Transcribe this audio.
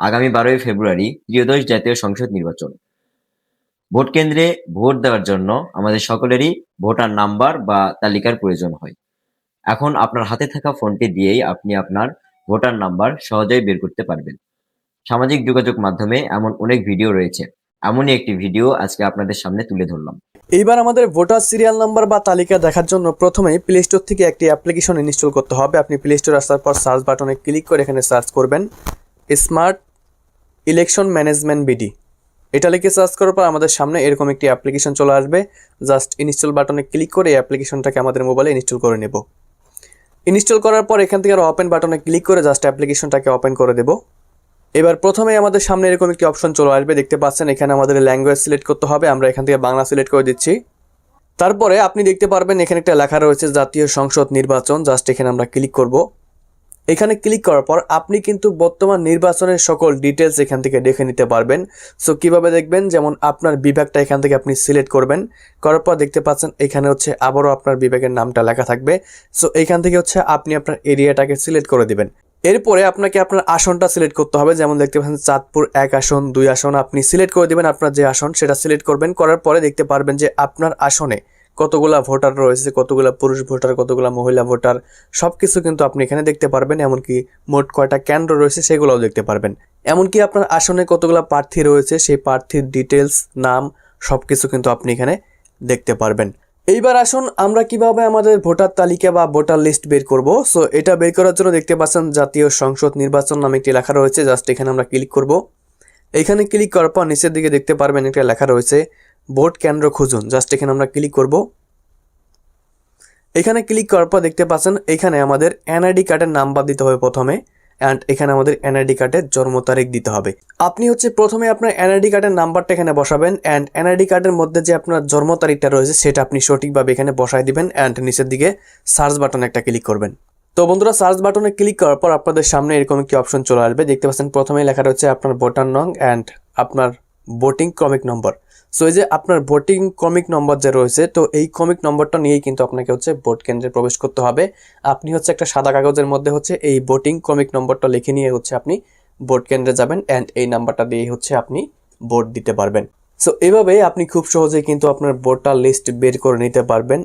আগামী 12ই ফেব্রুয়ারি ত্রয়োদশ জাতীয় সংসদ নির্বাচন। ভোট কেন্দ্রে ভোট দেওয়ার জন্য আমাদের সকলেরই ভোটার নাম্বার বা তালিকার প্রয়োজন হয়। এখন আপনার হাতে থাকা ফোনটি দিয়েই আপনি আপনার ভোটার নাম্বার সহজেই বের করতে পারবেন। সামাজিক যোগাযোগ মাধ্যমে এমন অনেক ভিডিও রয়েছে। এমনই একটি ভিডিও আজকে আপনাদের সামনে তুলে ধরলাম। এইবার আমাদের ভোটার সিরিয়াল নাম্বার বা তালিকা দেখার জন্য প্রথমেই প্লে স্টোর থেকে একটি অ্যাপ্লিকেশন ইনস্টল করতে হবে। আপনি প্লে স্টোর আসার পর সার্চ বাটনে ক্লিক করে এখানে সার্চ করবেন স্মার্ট ইলেকশন ম্যানেজমেন্ট বিডি। এটা লিখে সার্চ করার পর আমাদের সামনে এরকম একটি অ্যাপ্লিকেশন চলে আসবে। জাস্ট ইনস্টল বাটনে ক্লিক করে এই অ্যাপ্লিকেশনটাকে আমাদের মোবাইলে ইনস্টল করে নেব। ইনস্টল করার পর এখান থেকে আর ওপেন বাটনে ক্লিক করে জাস্ট অ্যাপ্লিকেশনটাকে ওপেন করে দেব। এবার প্রথমে আমাদের সামনে এরকম একটি অপশন চলে আসবে, দেখতে পাচ্ছেন এখানে আমাদের ল্যাঙ্গুয়েজ সিলেক্ট করতে হবে। আমরা এখান থেকে বাংলা সিলেক্ট করে দিচ্ছি। তারপরে আপনি দেখতে পারবেন এখানে একটা লেখা রয়েছে জাতীয় সংসদ নির্বাচন। জাস্ট এখানে আমরা ক্লিক করব। এখানে ক্লিক করার পর আপনি কিন্তু বর্তমান নির্বাচনের সকল ডিটেলস এখান থেকে দেখে নিতে পারবেন। সো কিভাবে দেখবেন, যেমন আপনার বিভাগটা এখান থেকে আপনি সিলেক্ট করবেন। করার পর দেখতে পাচ্ছেন এখানে হচ্ছে আবারও আপনার বিভাগের নামটা লেখা থাকবে। সো এখান থেকে হচ্ছে আপনি আপনার এরিয়াটাকে সিলেক্ট করে দিবেন। এরপরে আপনাকে আপনার আসনটা সিলেক্ট করতে হবে। যেমন দেখতে পাচ্ছেন চাঁদপুর 1 আসন 2 আসন আপনি সিলেক্ট করে দিবেন। আপনার যে আসন সেটা সিলেক্ট করবেন। করার পরে দেখতে পারবেন যে আপনার আসনে কতগুলা ভোটার রয়েছে, কতগুলা পুরুষ ভোটার, কতগুলা মহিলা ভোটার, সব কিছু কিন্তু আপনি এখানে দেখতে পারবেন। এমনকি মোট কয়টা কেন্দ্র রয়েছে সেগুলোও দেখতে পারবেন। এমনকি আপনার আসনে কতগুলা প্রার্থী রয়েছে সেই প্রার্থীর ডিটেলস, নাম, সব কিছু কিন্তু আপনি এখানে দেখতে পারবেন। এইবার আসুন আমরা কিভাবে আমাদের ভোটার তালিকা বা ভোটার লিস্ট বের করব। সো এটা বের করার জন্য দেখতে পাচ্ছেন জাতীয় সংসদ নির্বাচন নামে একটি লেখা রয়েছে। জাস্ট এখানে আমরা ক্লিক করব। এখানে ক্লিক করার পর নিচের দিকে দেখতে পারবেন একটা লেখা রয়েছে ভোট কেন্দ্র খুঁজুন। জাস্ট এখানে আমরা ক্লিক করব। এখানে ক্লিক করার পর দেখতে পাচ্ছেন এখানে আমাদের এনআইডি কার্ডের নাম্বার দিতে হবে প্রথমে, অ্যান্ড এখানে আমাদের এনআইডি কার্ডের জন্ম তারিখ দিতে হবে। আপনি হচ্ছে প্রথমে আপনার এনআইডি কার্ডের নাম্বারটা এখানে বসাবেন, অ্যান্ড এনআইডি কার্ডের মধ্যে যে আপনার জন্ম তারিখটা রয়েছে সেটা আপনি সঠিকভাবে এখানে বসায় দিবেন, অ্যান্ড নিচের দিকে সার্চ বাটনে একটা ক্লিক করবেন। তো বন্ধুরা, সার্চ বাটনে ক্লিক করার পর আপনাদের সামনে এরকম একটি অপশন চলে আসবে। দেখতে পাচ্ছেন প্রথমেই লেখা রয়েছে আপনার ভোটার নং অ্যান্ড আপনার ভোটিং ক্রমিক নম্বর। সো এই যে আপনার ভোটিং ক্রমিক নম্বর যে রয়েছে, তো এই ক্রমিক নম্বরটা নিয়েই কিন্তু আপনাকে হচ্ছে ভোট কেন্দ্রে প্রবেশ করতে হবে। আপনি হচ্ছে একটা সাদা কাগজের মধ্যে হচ্ছে এই ভোটিং ক্রমিক নম্বরটা লিখে নিয়ে হচ্ছে আপনি ভোট কেন্দ্রে যাবেন, অ্যান্ড এই নাম্বারটা দিয়ে হচ্ছে আপনি ভোট দিতে পারবেন। সো এইভাবে আপনি খুব সহজেই কিন্তু আপনার ভোটার লিস্ট বের করে নিতে পারবেন।